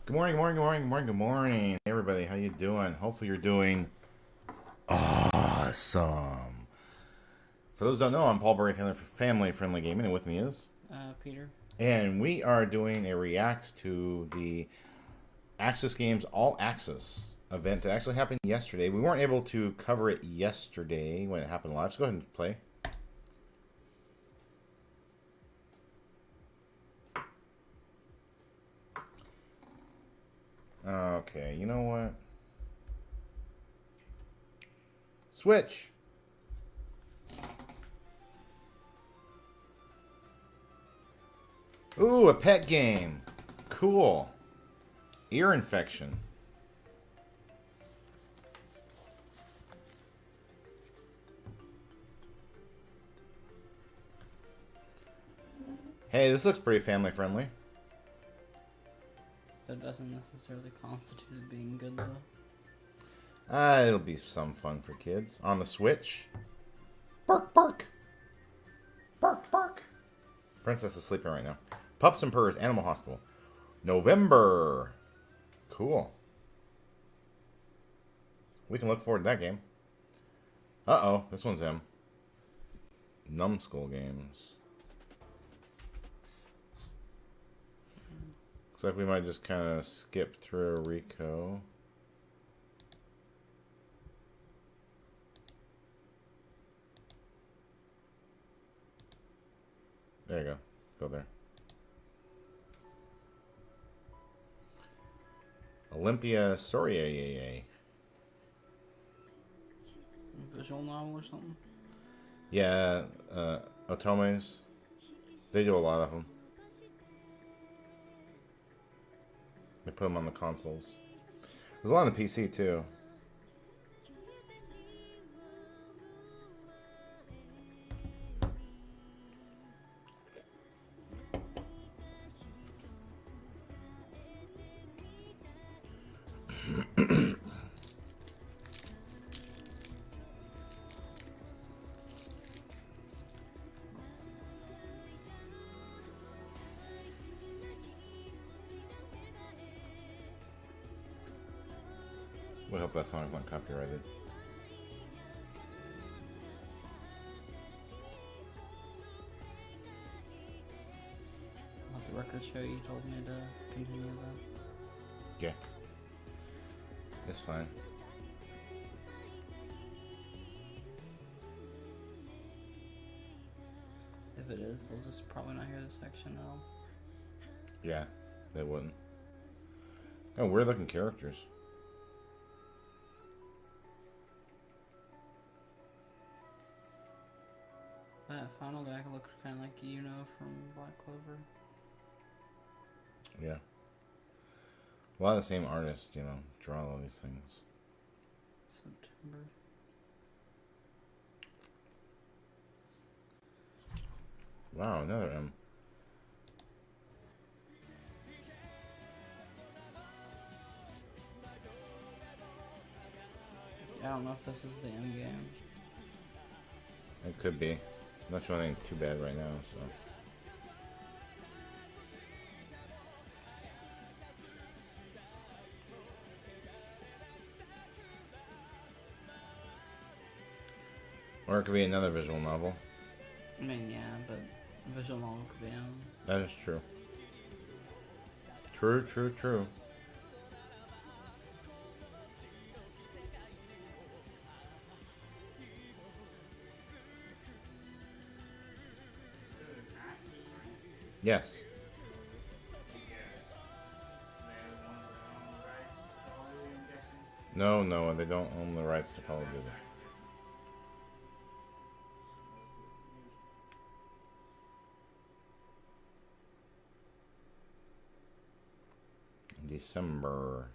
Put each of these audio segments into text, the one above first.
Good morning, good morning, good morning, good morning, good morning. Hey everybody, how you doing? Hopefully you're doing awesome. For those who don't know, I'm Paul Burry, Family Friendly Gaming, and with me is Peter. And we are doing a reacts to the Aksys Games All Aksys event that actually happened yesterday. We weren't able to cover it yesterday when it happened live, so go ahead and play. Okay, you know what? Switch! Ooh, a pet game. Cool. Ear infection. Hey, this looks pretty family friendly. That doesn't necessarily constitute being good, though. It'll be some fun for kids. On the Switch. Bark, bark. Bark, bark. Princess is sleeping right now. Pups and Purrs, Animal Hospital. November. Cool. We can look forward to that game. Uh-oh, this one's him. Numbskull Games. Looks like we might just kind of skip through Rico. There you go. Go there. Olympia Sorier. Visual novel or something? Yeah, Otomes. They do a lot of them. They put them on the consoles. There's a lot on the PC too. We hope that song's not copyrighted. Let the record show you told me to continue that. Yeah. It's fine. If it is, they'll just probably not hear this section at all. Yeah, they wouldn't. Oh, weird looking characters. That final guy looks kind of like from Black Clover. Yeah. A lot of the same artists, draw all these things. September. Wow, another M. I don't know if this is the end game. It could be. Not showing anything too bad right now, so. Or it could be another visual novel. I mean, yeah, but visual novel could be on. That is true. True, true, true. Yes. No, they don't own the rights to Call of Duty. December.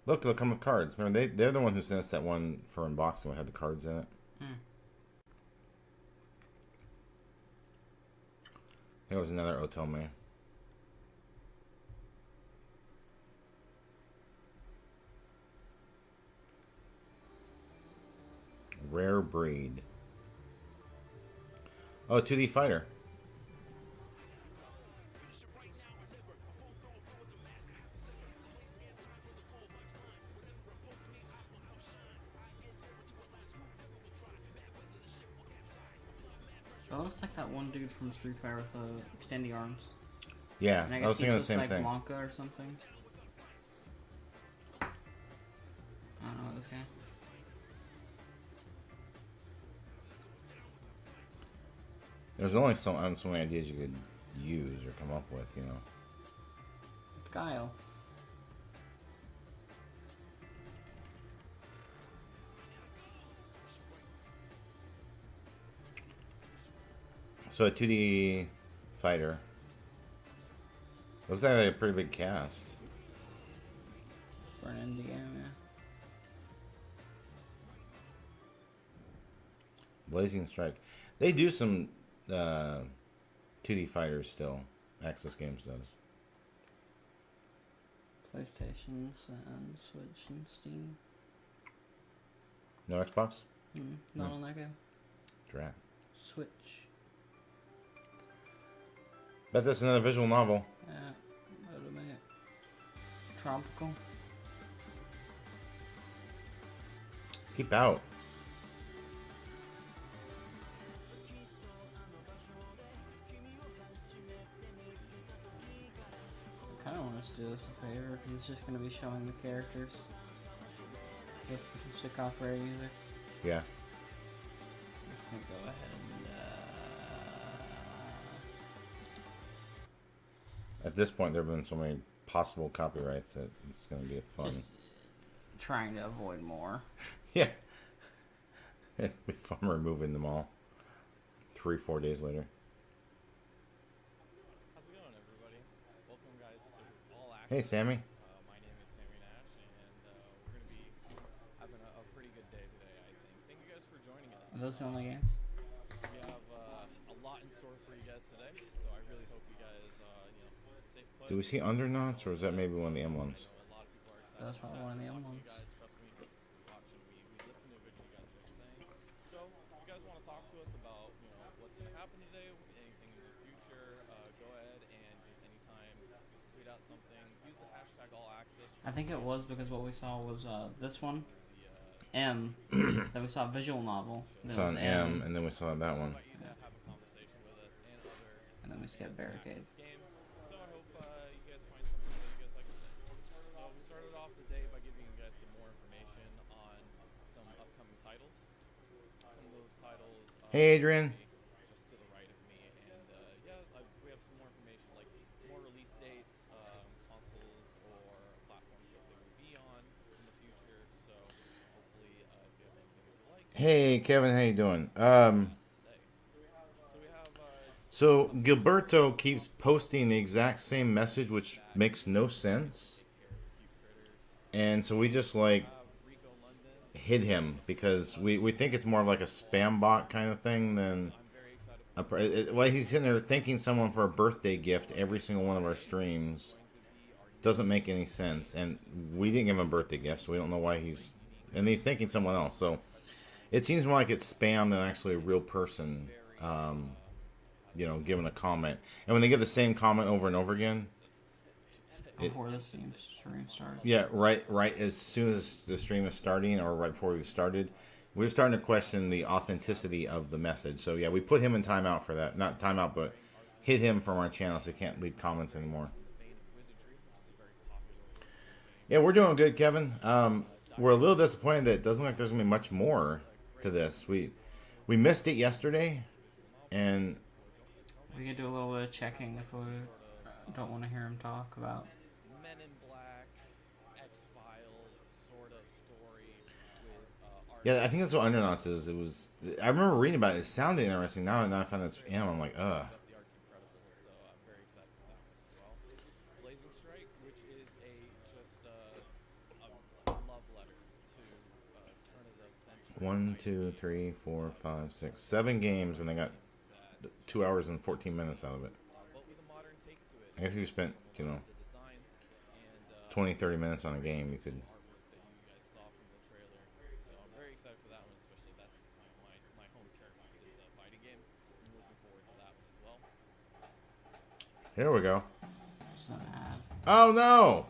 Look, they'll come with cards. Remember, they're the one who sent us that one for unboxing that had the cards in it. There was another Otome. Rare breed. Oh, 2D fighter. So it looks like that one dude from Street Fighter with the extended arms. Yeah, And I I guess was thinking the he's same like thing. Blanca or something. I don't know this guy. There's only so many ideas you could use or come up with, you know. It's Guile. So a 2D fighter. Looks like they have a pretty big cast. For an indie game, yeah. Blazing Strike. They do some 2D fighters still. Aksys Games does. PlayStations and Switch and Steam. No Xbox? Not No. on that game. Drat. Switch. Bet that's another visual novel. Yeah, wait a minute. Tropical. Keep out. I kind of want us to do us a favor because it's just going to be showing the characters with potentially copyright music. Yeah. I'm just going to go ahead and At this point, there have been so many possible copyrights that it's going to be fun. just trying to avoid more. Yeah. It'd be fun removing them all. 3-4 days later. How's it going, everybody? Welcome, guys, to All Aksys. Hey, Sammy. My name is Sammy Nash, and we're going to be having a pretty good day today, I think. Thank you guys for joining us. Are those the only games? We have a lot in store for you guys today, so I really hope you guys, stay put. Do we see Undernauts, or is that maybe one of the M ones? A lot of people are excited. That's probably one of the to M talk to ones. you guys. Trust me, we watch and we listen to what you guys are saying. So, if you guys want to talk to us about, what's going to happen today, anything in the future, go ahead and just anytime, just tweet out something. Use the hashtag AllAksys. I think it was because what we saw was this one, The, M. Then we saw visual novel. Then it Saw was an M, and then we saw that one. invite you to have a conversation with us and other And then we skipped Barricade. Aksys games. So I hope you guys find something that you guys like today. So we started off the day by giving you guys some more information on some upcoming titles. Some of those titles. Hey, Adrian. Just to the right of me, and we have some more information like more release dates, consoles or platforms that they will be on in the future. So hopefully, if you have anything that you like. Hey, Kevin, how you doing? Today. So we have So Gilberto keeps posting the exact same message, which makes no sense. And so we just like Rico London. hid him because we think it's more of like a spam bot kind of thing than I'm very excited. well, he's sitting there thanking someone for a birthday gift every single one of our streams. Doesn't make any sense, and we didn't give him a birthday gift, so we don't know why he's thanking someone else. So it seems more like it's spam than actually a real person, giving a comment. And when they give the same comment over and over again, Before the stream started. yeah, right as soon as the stream is starting or right before we started, we're starting to question the authenticity of the message. So yeah, we put him in timeout for that. Not timeout, but hid him from our channel so he can't leave comments anymore. Yeah, we're doing good, Kevin. We're a little disappointed that it doesn't look like there's going to be much more to this. We missed it yesterday, and We could do a little bit of checking if we don't want to hear him talk about. Men in Black, X-Files sort of story with art. yeah, I think that's what Undernauts is. It was. I remember reading about it. It sounded interesting. Now I find it's him. I'm like, ugh. The art's incredible, so I'm very excited for that one as well. Blazing Strike, which is a love letter to turn of the century. 1, 2, 3, 4, 5, 6, 7 games, and they got 2 hours and 14 minutes out of it. But with a modern take to it. I guess if you spent, The designs and 20, 30 minutes on a game, you could. artwork that you guys saw from the trailer. So I'm very excited for that one, especially that's my home turf is fighting games. I'm looking forward to that one as well. Here we go. Just an ad. Oh no!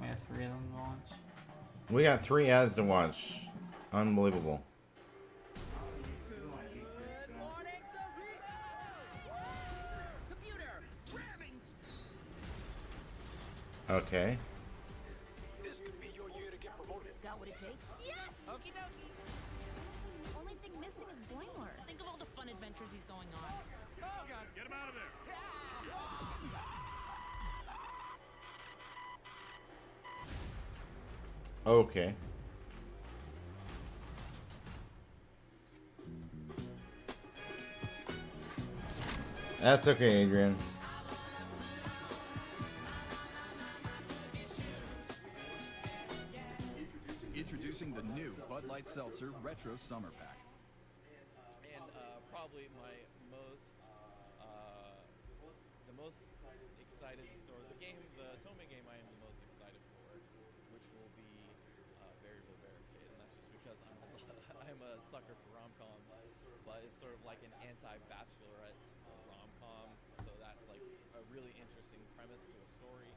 We have 3 of them to launch. We got 3 ads to watch. Unbelievable. Okay. This could be your year to get promoted. Got what it takes? Yes! Okie dokie. Only thing missing is Boimler. Think of all the fun adventures he's going on. Oh, God. Get him out of there. Okay. That's okay, Adrian. Introducing the new Bud Light Seltzer Retro Summer Pack. And probably my most, the most excited, or the game, the Tome game I am the most excited for, which will be Variable Barricade, and that's just because I'm a sucker for rom-coms, but it's sort of like an anti-Bachelorette rom-com, so that's like a really interesting premise to a story.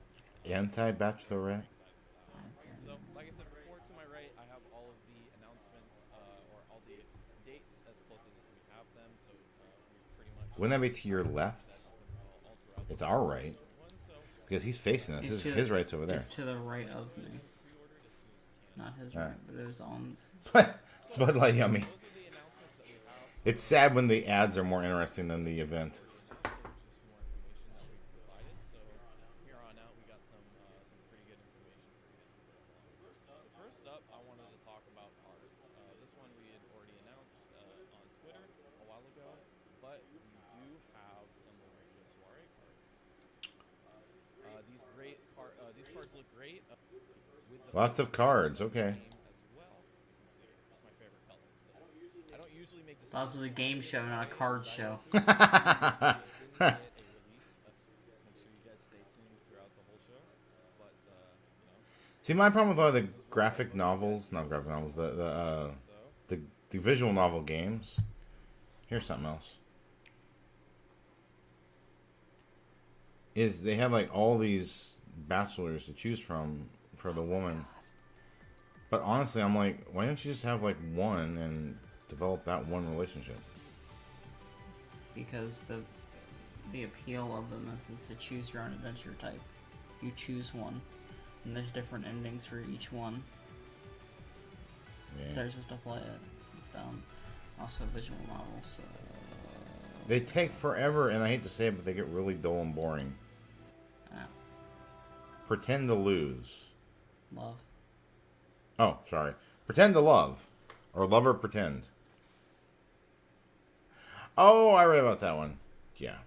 Anti-Bachelorette? So, like I said before, to my right, I have all of the announcements, or all the dates as close as we have them, so we pretty much... Wouldn't that be to your left? all throughout It's our right. so Because he's facing us. It's His right's over there. It's to the right of me. Not his Ah. right, but it was on. Bud Light Yummy. those are the announcements that we have. It's sad when the ads are more interesting than the event. So just more information that we've provided. So here on out, we got some pretty good information for you as we go along. So first up, I wanted to talk about cards. This one we had already announced on Twitter a while ago, but we do have some more regular soiree cards. These cards look great. With the Lots of cards. Okay. game as well. Let's see, that's my favorite color. So I don't usually make this. That was a game show, not a card show. Make sure you guys stay tuned throughout the whole show. But See, my problem with a lot of the graphic novels, not graphic novels, the visual novel games. Here's something else. Is they have like all these bachelors to choose from for the woman. But honestly, I'm like, why don't you just have like one and develop that one relationship? Because the appeal of them is it's a choose your own adventure type. You choose one, and there's different endings for each one. Yeah. So they're supposed to play it. It's also visual novels. So They take forever, and I hate to say it, but they get really dull and boring. yeah. Pretend to lose. Love. Oh, sorry. Pretend to love. Or love or pretend. Oh, I read about that one. Yeah.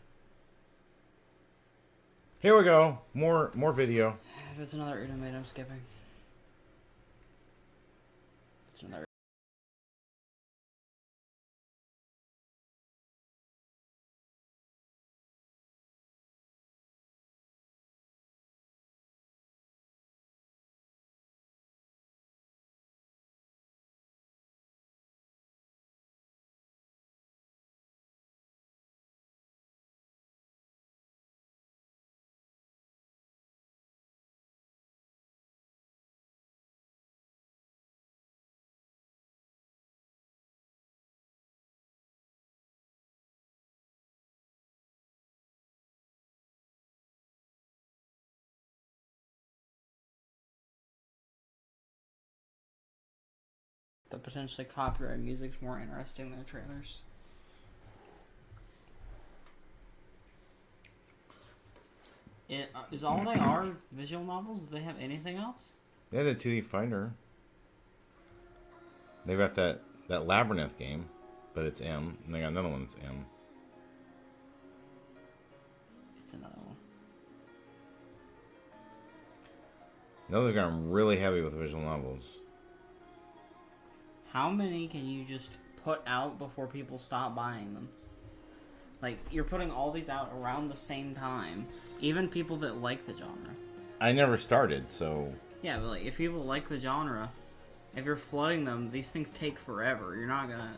Here we go. More video. If it's another Unimate, I'm skipping. It's another. The potentially copyrighted music's more interesting than the trailers. Is all they are visual novels? Do they have anything else? Yeah, the 2D Finder. They got that Labyrinth game, but it's M. And they got another one that's M. It's another one. No, they've gotten really heavy with visual novels. How many can you just put out before people stop buying them? Like, you're putting all these out around the same time. Even people that like the genre. I never started, so... Yeah, but like, if people like the genre, if you're flooding them, these things take forever. You're not gonna...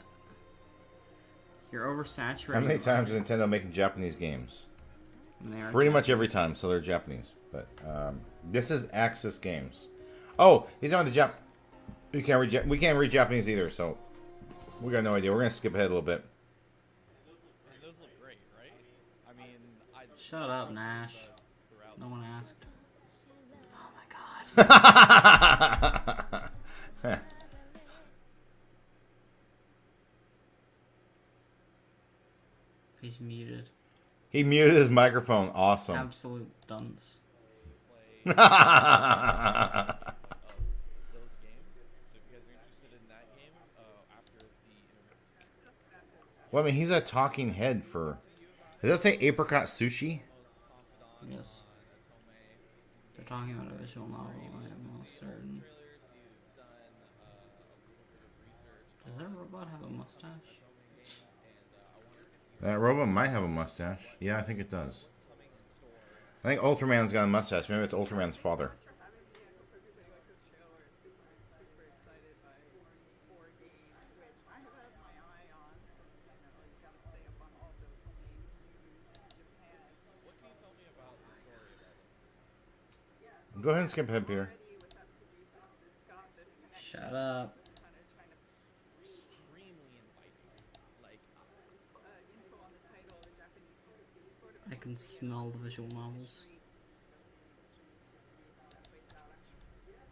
You're oversaturated. How many times is Nintendo making Japanese games? And they are Pretty much every time, so they're Japanese. But this is Aksys Games. Oh, he's on the We can't read Japanese either, so we got no idea. We're gonna skip ahead a little bit. And those look great, right? I mean, I Shut up, Nash. throughout. No one asked. Oh my god. He's muted. He muted his microphone. Awesome. Absolute dunce. Play those games. So if you guys are interested in that game, after the interview, Well, I mean, he's a talking head for. Does that say apricot sushi? Yes. They're talking about a visual novel, I am almost certain. Does that robot have a mustache? That robot might have a mustache. Yeah, I think it does. I think Ultraman's got a mustache. Maybe it's Ultraman's father. Go ahead and skip ahead, Peter. Shut up. extremely inviting. Like, I can smell the visual novels.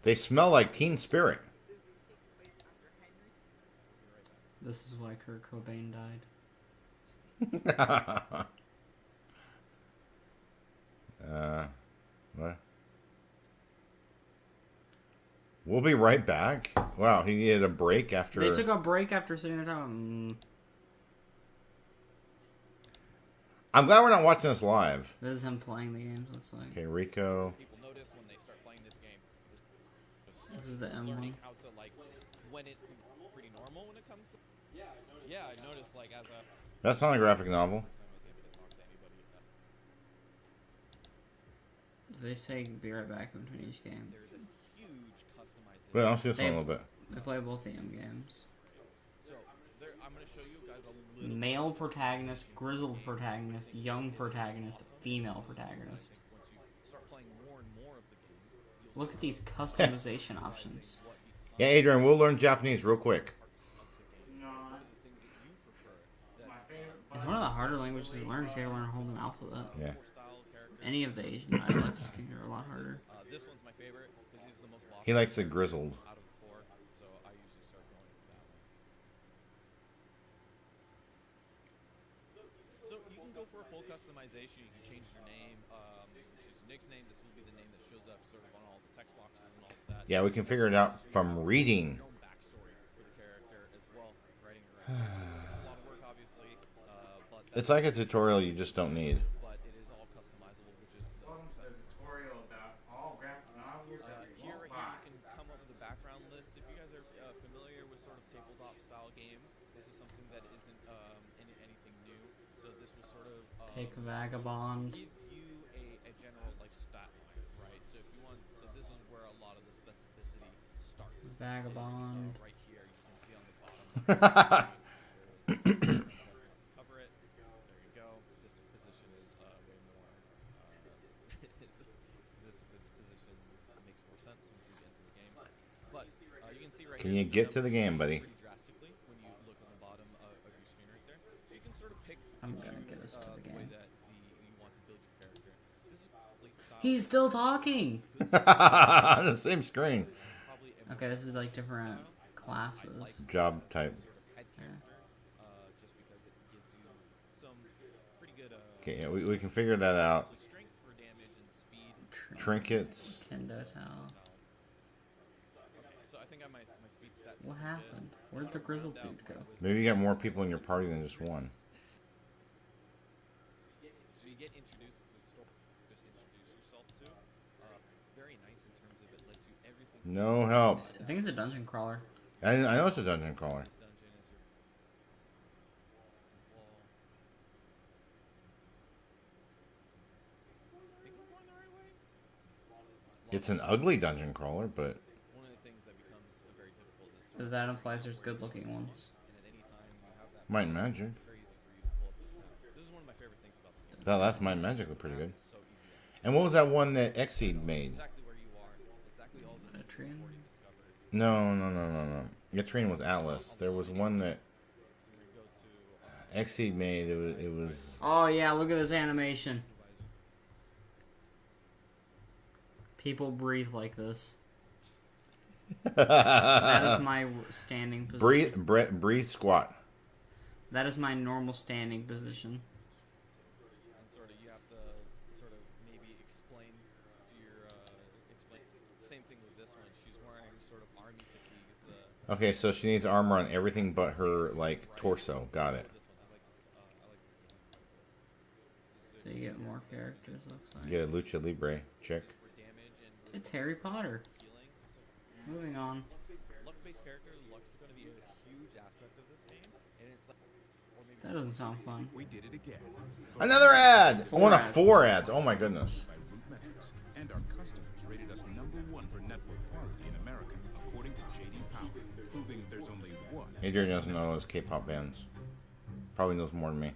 They smell like Teen Spirit. This is why Kurt Cobain died. What? We'll be right back. Wow, he needed a break after. They took a break after sitting there talking. I'm glad we're not watching this live. This is him playing the games, looks like. Okay, Rico. people notice when they start playing this game. This is the M Learning one. how to, like, when it's pretty normal when it comes to. Yeah, I noticed, like, as a. That's not a graphic novel. I was able to talk to anybody. They say be right back in between each game. There's a huge customization. Wait, I'll see this one a little bit. They play both the M games. So, I'm going to show you guys a little. Male protagonist, grizzled protagonist, young protagonist, female protagonist. Once you start playing more and more of the game, you'll Look at these customization options. what becomes Yeah, Adrian, we'll learn Japanese real quick. It's one of the harder languages to learn because you gotta learn a whole new alphabet. Yeah. style character. Any of the Asian dialects are a lot harder. This one's my favorite because he's the most boss He likes the grizzled. out of the four, so I usually start going with that one. So you can go for a full customization. You can change your name. You can choose Nick's name. This will be the name that shows up sort of on all the text boxes and all of that. Yeah, we can figure it out from reading. Your own backstory for the character as well. Writing around. It's a lot of work, obviously, but It's like a tutorial you just don't need. but it is all customizable, which is the best. Tutorial about all graphic novels Here you can come up with a background list. If you guys are familiar with sort of tabletop style games, this is something that isn't anything new. So this will sort of Take Vagabond. give you a general like stat line, right? So if you want, so this is where a lot of the specificity starts. Vagabond. Right here, you can see on the bottom. Cover it. There you go. This position is way more. This position makes more sense once you get into the game. But you can see right Can here, you get to the game, buddy? pretty drastically when you look on the bottom of your screen right there. So you can sort of pick I'm and gonna choose, get us to the way game. that you want to build your character. This is complete style. He's still talking! The same screen. Probably a Okay, this is like different classes. Job type. head Yeah. character, just because it gives you some pretty good Okay, yeah, we can figure that out. so strength for damage and speed. Trinkets. Kendo Tao. Okay, so I think I my speed stats. What happened? Where did the grizzled dude go? Maybe you got more people in your party than just one. So you get introduced to the store. Just introduce yourself to. Very nice in terms of it lets you everything. No help. I think it's a dungeon crawler. I know it's a dungeon crawler. This dungeon is your. Some wall. I think we're going the right way. It's an ugly dungeon crawler, but One of the things that becomes very difficult is sort of, That implies there's good looking ones. and at any time you have that. Might and Magic. It's very easy for you to pull up this map. This is one of my favorite things about the game. That last Might and Magic looked pretty good. It's so easy to And what was that one that Exceed made? exactly where you are, exactly all the Trian? you discovered. No. Yatrine was Atlas. There was one that Exceed made. It was. Oh yeah, look at this animation. People breathe like this. That is my standing position. Breathe squat. That is my normal standing position. And sort of you have to sort of maybe explain to your same thing with this one. She's wearing sort of army fatigues. Okay, so she needs armor on everything but her like torso. Got it. This one, I like this. So you get more characters, looks like. Get a lucha libre chick. For damage and It's Harry Potter. healing. Moving on. Luck-based character. Luck's going to be a huge aspect of this game, and it's like, or maybe That doesn't sound fun. We did it again. Another ad. Four One of ads. 4 ads. Oh my goodness. By Root Metrics, and our customers rated us #1 for network quality in America, according to JD Power, proving there's only one. Adrian doesn't know those K-pop bands. Probably knows more than me.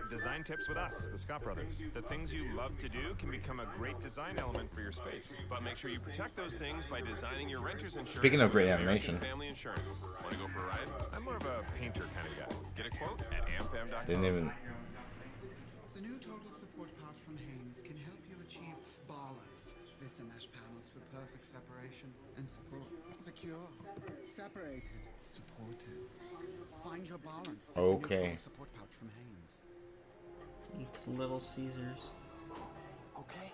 Design tips with us, the Scott Brothers. The things you love to do can become a great design element for your space. But make sure you protect those things by designing your renter's insurance. Speaking of great with American animation. Family Insurance. Want to go for a ride? I'm more of a painter kind of guy. Get a quote at amfam.com. Didn't even. The new total support pouch from Haynes can help you achieve balance. This mesh panels for perfect separation and support. Secure, separated, supported. Find your balance. With the new Okay. total support pouch from Haynes. It's Little Caesars. Okay.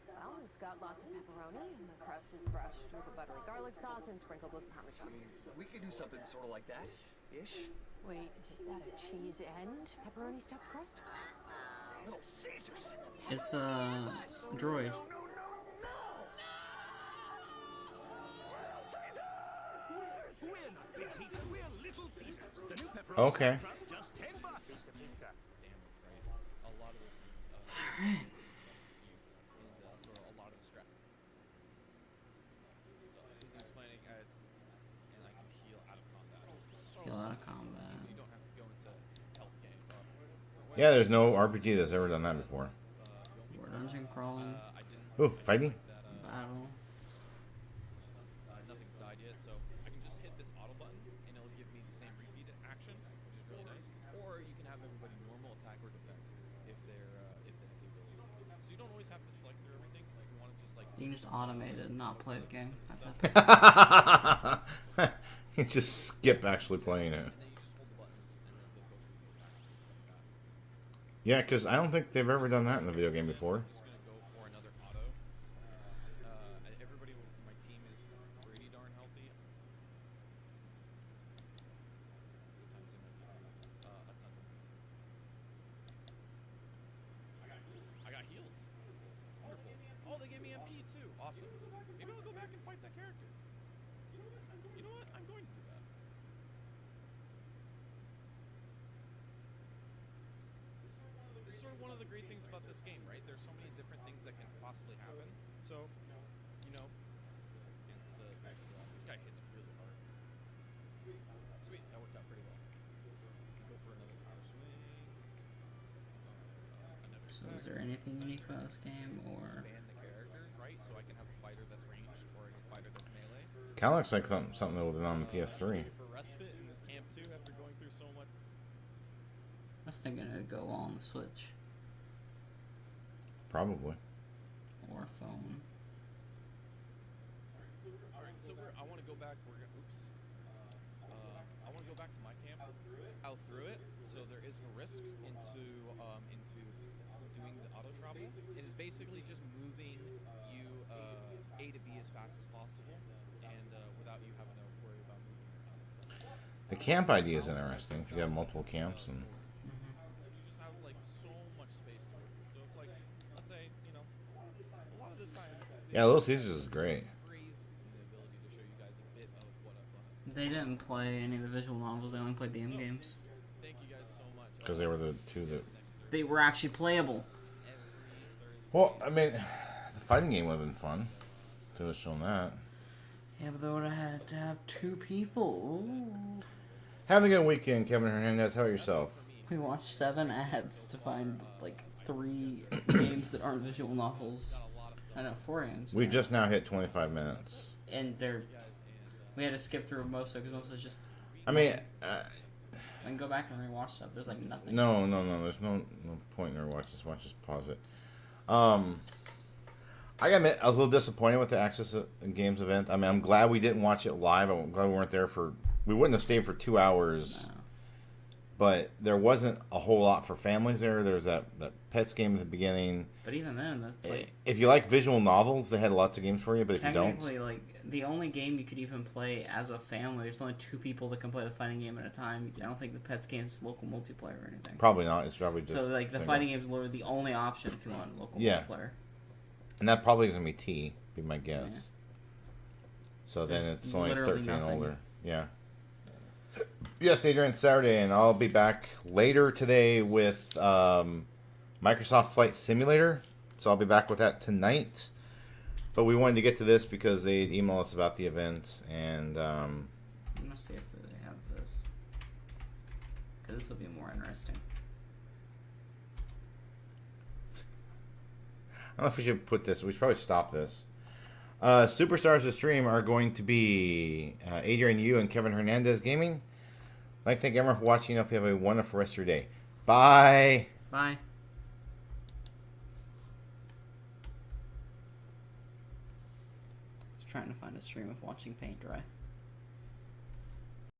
Well, it's got lots of pepperoni, and the crust is brushed with a buttery garlic sauce and sprinkled with Parmesan. We could do something sort of like that, ish. Wait, is that a cheese and pepperoni stuffed crust? Little Caesars. It's a droid. We're not big pizza, we're Little Caesars. The new pepperoni Okay. crust, just $10. Pizza. damage, right? A lot of those things. And sort of a lot of the strap. So as I'm explaining, and I can heal out of combat. So Heal out of nice. combat. You don't have to go into health game. Yeah, there's no RPG that's ever done that before. More dungeon crawling. I didn't Ooh, fighting. that Battle. nothing's died yet, so I can just hit this auto button and it'll give me the same repeat action, which is really nice. Or you can have everybody normal attack or defend if they have the ability to. So you don't always have to select through everything. Like you want to just like You can just automate it and not play the game. That's epic. You just skip actually playing it. and then you just hold the buttons and then they'll go through the attack. Yeah, because I don't think they've ever done that in the video game before. I'm just gonna go for another auto. Everybody from my team is pretty darn healthy. Good times in my a ton. I got heals. Wonderful. Oh, they gave me MP too. Awesome. Maybe I'll go back and fight that character. You know what? I'm going to do that. It's sort of one of the great things about this game, right? There's so many different things that can possibly happen. So, you know, this guy hits really hard. Sweet, that worked out pretty well. Go for another power swing. Another So is there anything unique about this game, or expand the characters, right? So I can have a fighter that's ranged or a fighter that's melee. Kind of looks like something that would have been on the PS3. For respite in this camp too, after going through so much. I was thinking it'd go on the Switch Probably. or phone. Alright, so I want to go back. I want to go back to my camp. Out through it, so there is a risk into doing the auto travel. It is basically just moving you A to B as fast as possible, and without you having to worry about moving around and stuff. The camp idea is interesting. If you have multiple camps and You just have like so much space to work with. So if like, let's say, you know, a lot of the times. yeah, Little Caesars is great. Crazy the ability to show you guys a bit of what I've done. They didn't play any of the visual novels. They only played the end games. Thank you guys so much. Because they were the two that. They were actually playable. Well, I mean, the fighting game would have been fun to have shown that. Yeah, but they would have had to have 2 people. Ooh. Having a good weekend, Kevin Hernandez. How about yourself? We watched 7 ads to find like 3 games that aren't visual novels. I know, 4 games. We just now hit 25 minutes. and we had to skip through most of it because most of it's just. I mean, I can go back and rewatch stuff. There's like nothing. no. There's no point in her watch this. Watch, just pause it. I gotta admit, I was a little disappointed with the Access Games event. I mean, I'm glad we didn't watch it live. I'm glad we weren't there we wouldn't have stayed for 2 hours. No. But there wasn't a whole lot for families there. There's that Pets game at the beginning. But even then, that's like... If you like visual novels, they had lots of games for you, but if you don't... Technically, like, the only game you could even play as a family, there's only 2 people that can play the fighting game at a time. I don't think the Pets game is local multiplayer or anything. Probably not. It's probably just... So, like, the fighting game is literally the only option if you want local multiplayer. And that probably is going to be T, be my guess. Yeah. So There's then it's only 13 and nothing. older. Yeah. Yes, Adrian, Saturday, and I'll be back later today with Microsoft Flight Simulator. So I'll be back with that tonight. But we wanted to get to this because they emailed us about the event, and I'm going to see if they have this. Because this will be more interesting. I don't know if we should put this. We should probably stop this. Superstars of the stream are going to be Adrian Yu and Kevin Hernandez Gaming. I'd like to thank everyone for watching. I hope you have a wonderful rest of your day. Bye. Bye. Just trying to find a stream of watching paint dry.